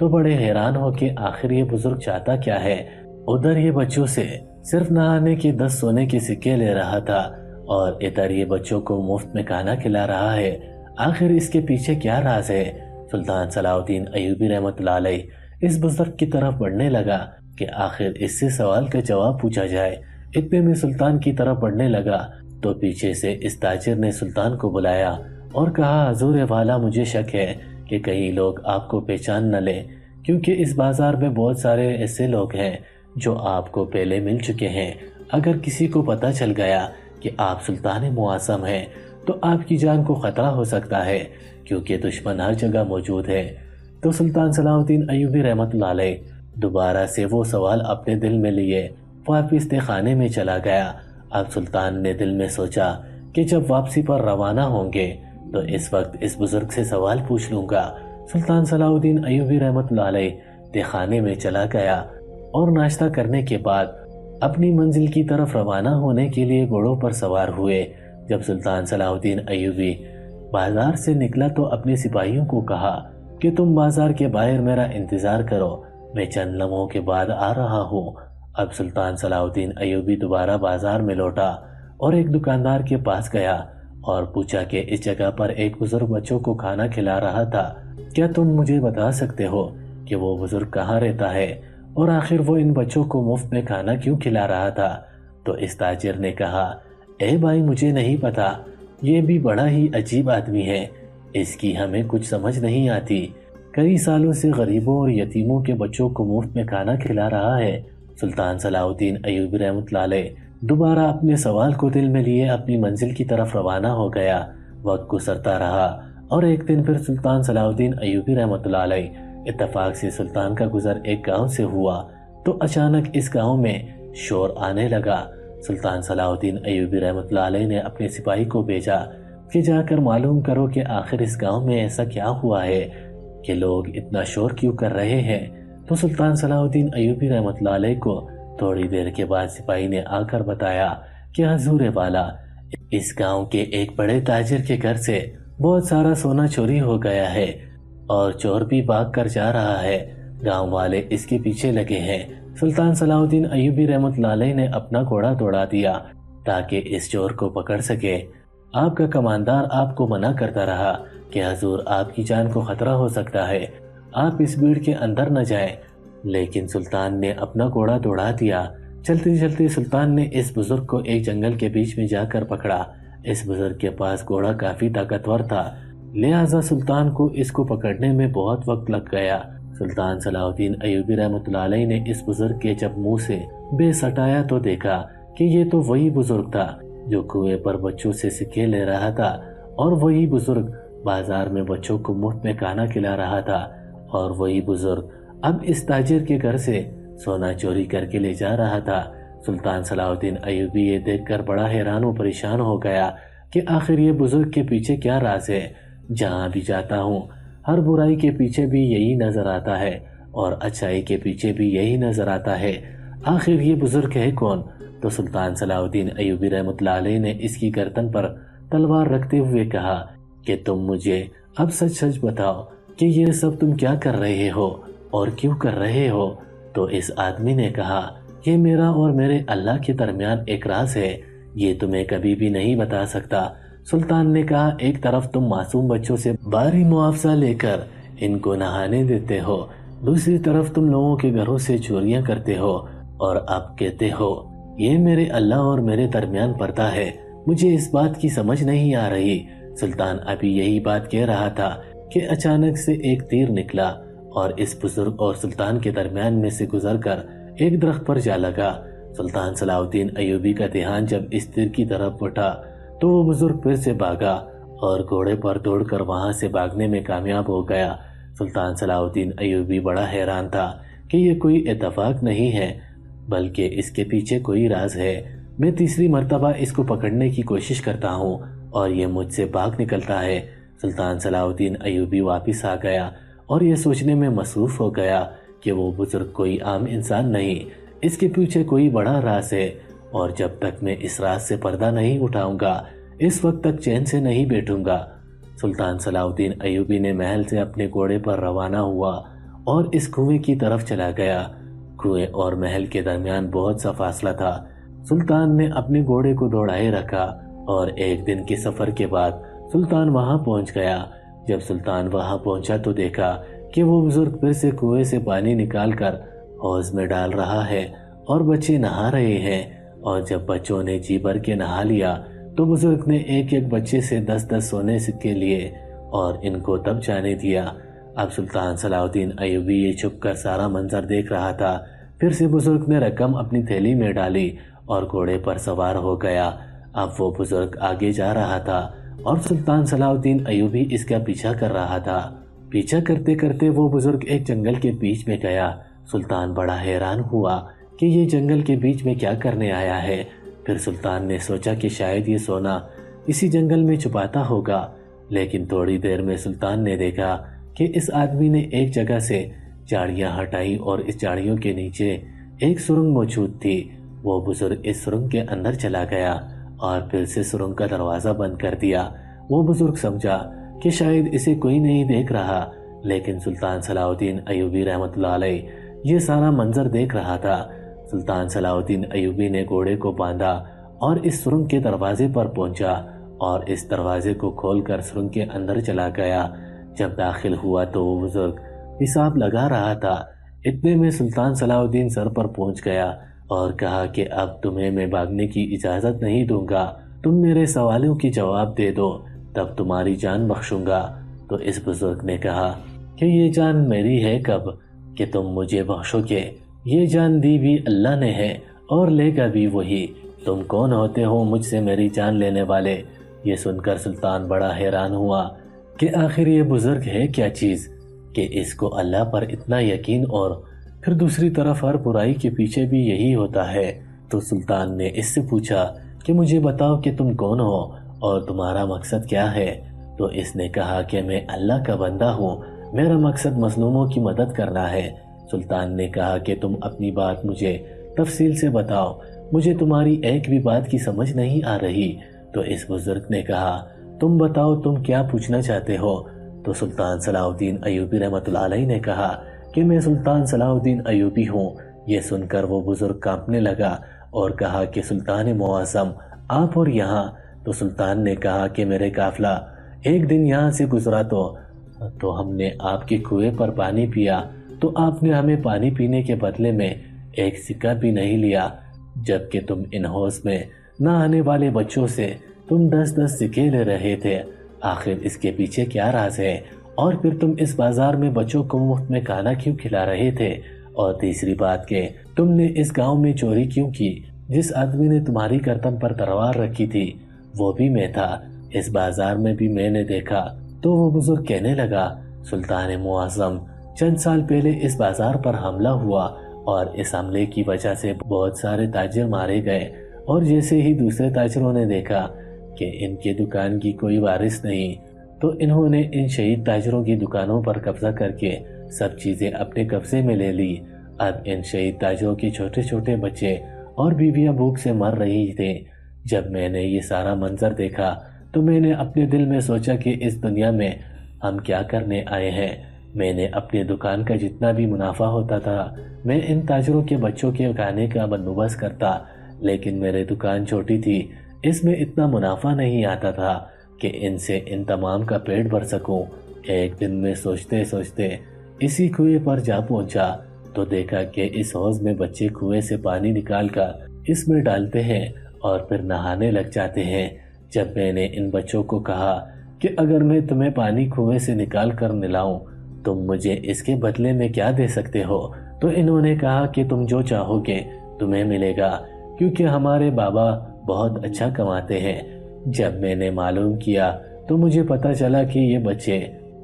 تو بڑے حیران ہو کہ آخر یہ بزرگ چاہتا کیا ہے۔ ادھر یہ بچوں سے صرف نہانے کے 10 سونے کے سکے لے رہا تھا اور ادھر یہ بچوں کو مفت میں کھانا کھلا رہا ہے۔ آخر اس کے پیچھے کیا راز ہے؟ سلطان صلاح الدین ایوبی رحمۃ اللہ علیہ اس بزرگ کی طرف بڑھنے لگا کہ آخر اس سے سوال کا جواب پوچھا جائے۔ اتنے میں سلطان کی طرف بڑھنے لگا تو پیچھے سے اس تاجر نے سلطان کو بلایا اور کہا، حضور والا مجھے شک ہے کہ کئی لوگ آپ کو پہچان نہ لیں، کیونکہ اس بازار میں بہت سارے ایسے لوگ ہیں جو آپ کو پہلے مل چکے ہیں۔ اگر کسی کو پتہ چل گیا کہ آپ سلطان معظم ہیں تو آپ کی جان کو خطرہ ہو سکتا ہے، کیونکہ دشمن ہر جگہ موجود ہے۔ تو سلطان صلاح الدین ایوبی رحمۃ اللہ علیہ دوبارہ سے وہ سوال اپنے دل میں لیے واپس خانے میں چلا گیا۔ اب سلطان نے دل میں سوچا کہ جب واپسی پر روانہ ہوں گے تو اس وقت اس بزرگ سے سوال پوچھ لوں گا۔ سلطان صلاح الدین ایوبی رحمۃ اللہ علیہ خانے میں چلا گیا اور ناشتہ کرنے کے بعد اپنی منزل کی طرف روانہ ہونے کے لیے گھوڑوں پر سوار ہوئے۔ جب سلطان صلاح الدین ایوبی بازار سے نکلا تو اپنے سپاہیوں کو کہا کہ تم بازار کے باہر میرا انتظار کرو، میں چند لمحوں کے بعد آ رہا ہوں۔ اب سلطان صلاح الدین ایوبی دوبارہ بازار میں لوٹا اور ایک دکاندار کے پاس گیا اور پوچھا کہ اس جگہ پر ایک بزرگ بچوں کو کھانا کھلا رہا تھا، کیا تم مجھے بتا سکتے ہو کہ وہ بزرگ کہاں رہتا ہے اور آخر وہ ان بچوں کو مفت میں کھانا کیوں کھلا رہا تھا؟ تو اس تاجر نے کہا، اے بھائی مجھے نہیں پتا، یہ بھی بڑا ہی عجیب آدمی ہے، اس کی ہمیں کچھ سمجھ نہیں آتی، کئی سالوں سے غریبوں اور یتیموں کے بچوں کو مفت میں کھانا کھلا رہا ہے۔ سلطان صلاح الدین ایوبی رحمۃ اللہ علیہ دوبارہ اپنے سوال کو دل میں لیے اپنی منزل کی طرف روانہ ہو گیا۔ وقت گزرتا رہا اور ایک دن پھر سلطان صلاح الدین ایوبی رحمۃ اللہ علیہ اتفاق سے سلطان کا گزر ایک گاؤں سے ہوا تو اچانک اس گاؤں میں شور آنے لگا۔ سلطان صلاح الدین ایوبی رحمۃ اللہ علیہ نے اپنے سپاہی کو بھیجا کہ جا کر معلوم کرو کہ آخر اس گاؤں میں ایسا کیا ہوا ہے کہ لوگ اتنا شور کیوں کر رہے ہیں۔ تو سلطان صلاح الدین ایوبی رحمۃ اللہ علیہ کو تھوڑی دیر کے بعد سپاہی نے آ کر بتایا کہ حضور والا، اس گاؤں کے ایک بڑے تاجر کے گھر سے بہت سارا سونا چوری ہو گیا ہے اور چور بھی بھاگ کر جا رہا ہے، گاؤں والے اس کے پیچھے لگے ہیں۔ سلطان صلاح الدین ایوبی رحمۃ اللہ علیہ نے اپنا گھوڑا دوڑا دیا تاکہ اس چور کو پکڑ سکے۔ آپ کا کماندار آپ کو منع کرتا رہا کہ حضور آپ کی جان کو خطرہ ہو سکتا ہے، آپ اس بھیڑ کے اندر نہ جائیں، لیکن سلطان نے اپنا گھوڑا دوڑا دیا۔ چلتے چلتے سلطان نے اس بزرگ کو ایک جنگل کے بیچ میں جا کر پکڑا۔ اس بزرگ کے پاس گھوڑا کافی طاقتور تھا، لہٰذا سلطان کو اس کو پکڑنے میں بہت وقت لگ گیا۔ سلطان صلاح الدین ایوبی رحمۃ اللہ علیہ نے اس بزرگ کے جب منہ سے بے سٹایا تو دیکھا کہ یہ تو وہی بزرگ تھا جو کنویں پر بچوں سے سکے لے رہا تھا، اور وہی بزرگ بازار میں بچوں کو مفت میں کھانا کھلا رہا تھا، اور وہی بزرگ اب اس تاجر کے گھر سے سونا چوری کر کے لے جا رہا تھا۔ سلطان صلاح الدین ایوبی یہ دیکھ کر بڑا حیران و پریشان ہو گیا کہ آخر یہ بزرگ کے پیچھے کیا راز ہے۔ جہاں بھی جاتا ہوں ہر برائی کے پیچھے بھی یہی نظر آتا ہے اور اچھائی کے پیچھے بھی یہی نظر آتا ہے، آخر یہ بزرگ ہے کون؟ تو سلطان صلاح الدین ایوبی رحمۃ اللہ علیہ نے اس کی گردن پر تلوار رکھتے ہوئے کہا کہ تم مجھے اب سچ سچ بتاؤ کہ یہ سب تم کیا کر رہے ہو اور کیوں کر رہے ہو؟ تو اس آدمی نے کہا کہ میرا اور میرے اللہ کے درمیان ایک راز ہے، یہ تمہیں کبھی بھی نہیں بتا سکتا۔ سلطان نے کہا، ایک طرف تم معصوم بچوں سے بھاری معاوضہ لے کر ان کو نہانے دیتے ہو، دوسری طرف تم لوگوں کے گھروں سے چوریاں کرتے ہو اور اب کہتے ہو یہ میرے اللہ اور میرے درمیان پردہ ہے، مجھے اس بات کی سمجھ نہیں آ رہی۔ سلطان ابھی یہی بات کہہ رہا تھا کہ اچانک سے ایک تیر نکلا اور اس بزرگ اور سلطان کے درمیان میں سے گزر کر ایک درخت پر جا لگا۔ سلطان صلاح الدین ایوبی کا دھیان جب اس تیر کی طرف اٹھا تو وہ بزرگ پھر سے بھاگا اور گھوڑے پر دوڑ کر وہاں سے بھاگنے میں کامیاب ہو گیا۔ سلطان صلاح الدین ایوبی بڑا حیران تھا کہ یہ کوئی اتفاق نہیں ہے بلکہ اس کے پیچھے کوئی راز ہے۔ میں تیسری مرتبہ اس کو پکڑنے کی کوشش کرتا ہوں اور یہ مجھ سے بھاگ نکلتا ہے۔ سلطان صلاح الدین ایوبی واپس آ گیا اور یہ سوچنے میں مصروف ہو گیا کہ وہ بزرگ کوئی عام انسان نہیں، اس کے پیچھے کوئی بڑا راز ہے، اور جب تک میں اس راز سے پردہ نہیں اٹھاؤں گا اس وقت تک چین سے نہیں بیٹھوں گا۔ سلطان صلاح الدین ایوبی نے محل سے اپنے گھوڑے پر روانہ ہوا اور اس کنویں کی طرف چلا گیا۔ کنویں اور محل کے درمیان بہت سا فاصلہ تھا۔ سلطان نے اپنے گھوڑے کو دوڑائے رکھا اور ایک دن کے سفر کے بعد سلطان وہاں پہنچ گیا۔ جب سلطان وہاں پہنچا تو دیکھا کہ وہ بزرگ پھر سے کنویں سے پانی نکال کر حوض میں ڈال رہا ہے اور بچے نہا رہے ہیں۔ اور جب بچوں نے جی بھر کے نہا لیا تو بزرگ نے ایک ایک بچے سے 10 سونے سکے لیے اور ان کو تب جانے دیا۔ اب سلطان صلاح الدین ایوبی یہ چھپ کر سارا منظر دیکھ رہا تھا۔ پھر سے بزرگ نے رقم اپنی تھیلی میں ڈالی اور گھوڑے پر سوار ہو گیا۔ اب وہ بزرگ آگے جا رہا تھا اور سلطان صلاح الدین ایوبی اس کا پیچھا کر رہا تھا۔ پیچھا کرتے کرتے وہ بزرگ ایک جنگل کے بیچ میں گیا۔ سلطان بڑا حیران ہوا کہ یہ جنگل کے بیچ میں کیا کرنے آیا ہے۔ پھر سلطان نے سوچا کہ شاید یہ سونا اسی جنگل میں چھپاتا ہوگا، لیکن تھوڑی دیر میں سلطان نے دیکھا کہ اس آدمی نے ایک جگہ سے جھاڑیاں ہٹائی اور اس جھاڑیوں کے نیچے ایک سرنگ موجود تھی۔ وہ بزرگ اس سرنگ کے اندر چلا گیا اور پھر سے سرنگ کا دروازہ بند کر دیا۔ وہ بزرگ سمجھا کہ شاید اسے کوئی نہیں دیکھ رہا، لیکن سلطان صلاح الدین ایوبی رحمۃ اللہ علیہ یہ سارا منظر دیکھ رہا تھا۔ سلطان صلاح الدین ایوبی نے گھوڑے کو باندھا اور اس سرنگ کے دروازے پر پہنچا اور اس دروازے کو کھول کر سرنگ کے اندر چلا گیا۔ جب داخل ہوا تو وہ بزرگ حساب لگا رہا تھا۔ اتنے میں سلطان صلاح الدین سر پر پہنچ گیا اور کہا کہ اب تمہیں میں بھاگنے کی اجازت نہیں دوں گا، تم میرے سوالوں کی جواب دے دو تب تمہاری جان بخشوں گا۔ تو اس بزرگ نے کہا کہ یہ جان میری ہے کب کہ تم مجھے بخشو گے؟ یہ جان دی بھی اللہ نے ہے اور لے گا بھی وہی۔ تم کون ہوتے ہو مجھ سے میری جان لینے والے؟ یہ سن کر سلطان بڑا حیران ہوا کہ آخر یہ بزرگ ہے کیا چیز کہ اس کو اللہ پر اتنا یقین، اور پھر دوسری طرف ہر برائی کے پیچھے بھی یہی ہوتا ہے۔ تو سلطان نے اس سے پوچھا کہ مجھے بتاؤ کہ تم کون ہو اور تمہارا مقصد کیا ہے؟ تو اس نے کہا کہ میں اللہ کا بندہ ہوں، میرا مقصد مظلوموں کی مدد کرنا ہے۔ سلطان نے کہا کہ تم اپنی بات مجھے تفصیل سے بتاؤ، مجھے تمہاری ایک بھی بات کی سمجھ نہیں آ رہی۔ تو اس بزرگ نے کہا تم بتاؤ تم کیا پوچھنا چاہتے ہو؟ تو سلطان صلاح الدین ایوبی رحمۃ اللہ علیہ نے کہا کہ میں سلطان صلاح الدین ایوبی ہوں۔ یہ سن کر وہ بزرگ کانپنے لگا اور کہا کہ سلطان معظم آپ اور یہاں؟ تو سلطان نے کہا کہ میرے قافلہ ایک دن یہاں سے گزرا تو ہم نے آپ کے کنویں پر پانی پیا، تو آپ نے ہمیں پانی پینے کے بدلے میں ایک سکہ بھی نہیں لیا، جبکہ تم ان حوض میں نہ آنے والے بچوں سے تم 10 سکے لے رہے تھے۔ آخر اس کے پیچھے کیا راز ہے؟ اور پھر تم اس بازار میں بچوں کو مفت میں کھانا کیوں کھلا رہے تھے؟ اور تیسری بات کہ تم نے اس گاؤں میں چوری کیوں کی؟ جس آدمی نے تمہاری گردن پر تلوار رکھی تھی وہ بھی میں تھا، اس بازار میں بھی میں نے دیکھا۔ تو وہ بزرگ کہنے لگا سلطان معظم چند سال پہلے اس بازار پر حملہ ہوا اور اس حملے کی وجہ سے بہت سارے تاجر مارے گئے، اور جیسے ہی دوسرے تاجروں نے دیکھا کہ ان کے دکان کی کوئی وارث نہیں تو انہوں نے ان شہید تاجروں کی دکانوں پر قبضہ کر کے سب چیزیں اپنے قبضے میں لے لی۔ اب ان شہید تاجروں کے چھوٹے چھوٹے بچے اور بیویاں بھوک سے مر رہی تھے۔ جب میں نے یہ سارا منظر دیکھا تو میں نے اپنے دل میں سوچا کہ اس دنیا میں ہم کیا کرنے آئے ہیں۔ میں نے اپنے دکان کا جتنا بھی منافع ہوتا تھا میں ان تاجروں کے بچوں کے کھانے کا بندوبست کرتا، لیکن میرے دکان چھوٹی تھی، اس میں اتنا منافع نہیں آتا تھا کہ ان سے ان تمام کا پیٹ بھر سکوں۔ ایک دن میں سوچتے سوچتے اسی کنویں پر جا پہنچا تو دیکھا کہ اس حوض میں بچے کنویں سے پانی نکال کر اس میں ڈالتے ہیں اور پھر نہانے لگ جاتے ہیں۔ جب میں نے ان بچوں کو کہا کہ اگر میں تمہیں پانی کنویں سے نکال کر نلاؤں تم مجھے اس کے بدلے میں کیا دے سکتے ہو؟ تو انہوں نے کہا کہ تم جو چاہو گے تمہیں ملے گا، کیونکہ ہمارے بابا بہت اچھا کماتے ہیں۔ جب میں نے معلوم کیا تو مجھے پتا چلا کہ یہ بچے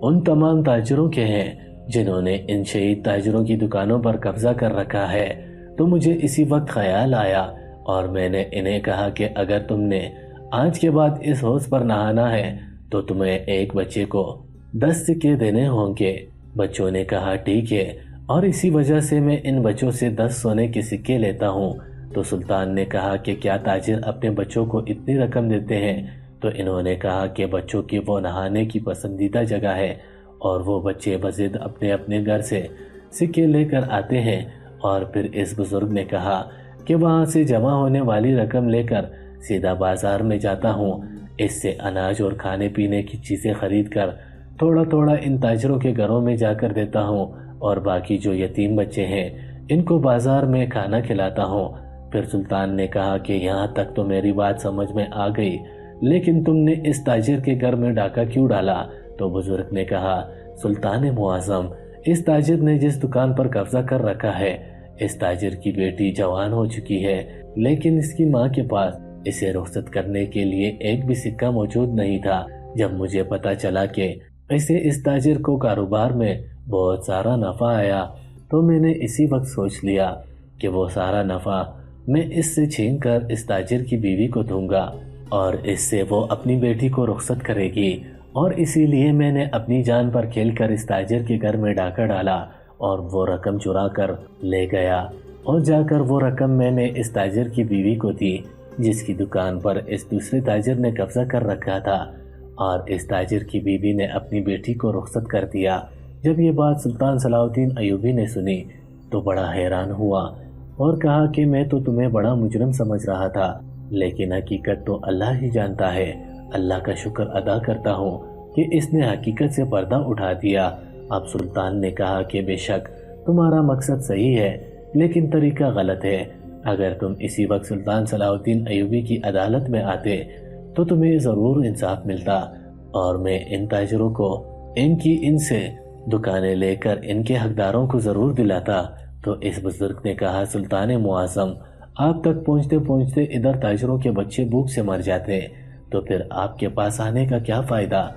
ان تمام تاجروں کے ہیں جنہوں نے ان شہید تاجروں کی دکانوں پر قبضہ کر رکھا ہے۔ تو مجھے اسی وقت خیال آیا اور میں نے انہیں کہا کہ اگر تم نے آج کے بعد اس حوض پر نہانا ہے تو تمہیں ایک بچے کو 10 سکے دینے ہوں گے۔ بچوں نے کہا ٹھیک ہے، اور اسی وجہ سے میں ان بچوں سے 10 سونے کے سکے لیتا ہوں۔ تو سلطان نے کہا کہ کیا تاجر اپنے بچوں کو اتنی رقم دیتے ہیں؟ تو انہوں نے کہا کہ بچوں کی وہ نہانے کی پسندیدہ جگہ ہے اور وہ بچے بضد اپنے اپنے گھر سے سکے لے کر آتے ہیں، اور پھر اس بزرگ نے کہا کہ وہاں سے جمع ہونے والی رقم لے کر سیدھا بازار میں جاتا ہوں، اس سے اناج اور کھانے پینے کی چیزیں خرید کر تھوڑا تھوڑا ان تاجروں کے گھروں میں جا کر دیتا ہوں، اور باقی جو یتیم بچے ہیں ان کو بازار میں کھانا کھلاتا ہوں۔ پھر سلطان نے کہا کہ یہاں تک تو میری بات سمجھ میں آ گئی، لیکن تم نے اس تاجر کے گھر میں ڈاکہ کیوں ڈالا؟ تو بزرگ نے کہا، سلطان معظم، اس تاجر نے جس دکان پر قبضہ کر رکھا ہے، اس تاجر کی بیٹی جوان ہو چکی ہے، لیکن اس کی ماں کے پاس اسے رخصت کرنے کے لیے ایک بھی سکہ موجود نہیں تھا۔ جب مجھے پتا چلا کہ اسے اس تاجر کو کاروبار میں بہت سارا نفع آیا، تو میں نے اسی وقت سوچ لیا کہ وہ سارا نفع میں اس سے چھین کر اس تاجر کی بیوی کو دوں گا، اور اس سے وہ اپنی بیٹی کو رخصت کرے گی، اور اسی لیے میں نے اپنی جان پر کھیل کر اس تاجر کے گھر میں ڈاکہ ڈالا اور وہ رقم چرا کر لے گیا، اور جا کر وہ رقم میں نے اس تاجر کی بیوی کو دی جس کی دکان پر اس دوسرے تاجر نے قبضہ کر رکھا تھا، اور اس تاجر کی بیوی نے اپنی بیٹی کو رخصت کر دیا۔ جب یہ بات سلطان صلاح الدین ایوبی نے سنی تو بڑا حیران ہوا اور کہا کہ میں تو تمہیں بڑا مجرم سمجھ رہا تھا، لیکن حقیقت تو اللہ ہی جانتا ہے۔ اللہ کا شکر ادا کرتا ہوں کہ اس نے حقیقت سے پردہ اٹھا دیا۔ اب سلطان نے کہا کہ بے شک تمہارا مقصد صحیح ہے، لیکن طریقہ غلط ہے۔ اگر تم اسی وقت سلطان صلاح الدین ایوبی کی عدالت میں آتے تو تمہیں ضرور انصاف ملتا، اور میں ان تاجروں کو ان سے دکانیں لے کر ان کے حقداروں کو ضرور دلاتا۔ تو اس بزرگ نے کہا، سلطان معظم، آپ تک پہنچتے پہنچتے ادھر تاجروں کے بچے بھوک سے مر جاتے، تو پھر آپ کے پاس آنے کا کیا فائدہ؟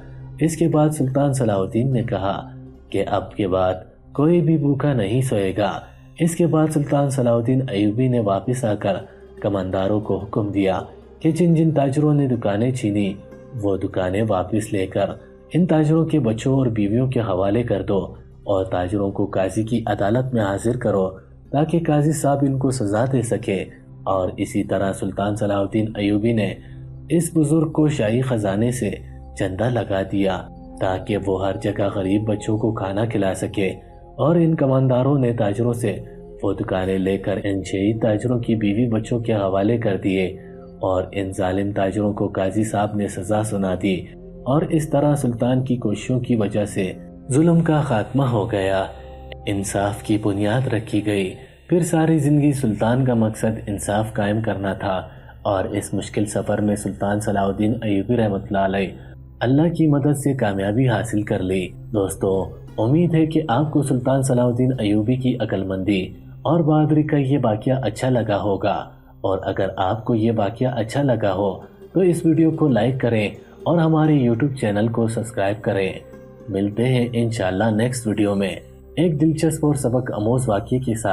اس کے بعد سلطان صلاح الدین نے کہا کہ اب کے بعد کوئی بھی بھوکا نہیں سوئے گا۔ اس کے بعد سلطان صلاح الدین ایوبی نے واپس آ کر کمانداروں کو حکم دیا کہ جن جن تاجروں نے دکانیں چھینی وہ دکانیں واپس لے کر ان تاجروں کے بچوں اور بیویوں کے حوالے کر دو، اور تاجروں کو قاضی کی عدالت میں حاضر کرو تاکہ قاضی صاحب ان کو سزا دے سکے۔ اور اسی طرح سلطان صلاح الدین ایوبی نے اس بزرگ کو شاہی خزانے سے چندہ لگا دیا تاکہ وہ ہر جگہ غریب بچوں کو کھانا کھلا سکے، اور ان کمانداروں نے تاجروں سے وہ دکانیں لے کر ان شہید تاجروں کی بیوی بچوں کے حوالے کر دیے، اور ان ظالم تاجروں کو قاضی صاحب نے سزا سنا دی، اور اس طرح سلطان کی کوششوں کی وجہ سے ظلم کا خاتمہ ہو گیا، انصاف کی بنیاد رکھی گئی۔ پھر ساری زندگی سلطان کا مقصد انصاف قائم کرنا تھا، اور اس مشکل سفر میں سلطان صلاح الدین ایوبی رحمۃ اللہ علیہ اللہ کی مدد سے کامیابی حاصل کر لی۔ دوستو، امید ہے کہ آپ کو سلطان صلاح الدین ایوبی کی عقل مندی اور بہادری کا یہ واقعہ اچھا لگا ہوگا، اور اگر آپ کو یہ واقعہ اچھا لگا ہو تو اس ویڈیو کو لائک کریں اور ہمارے یوٹیوب چینل کو سبسکرائب کریں۔ ملتے ہیں انشاءاللہ نیکسٹ ویڈیو میں ایک دلچسپ اور سبق آموز واقعے کے ساتھ۔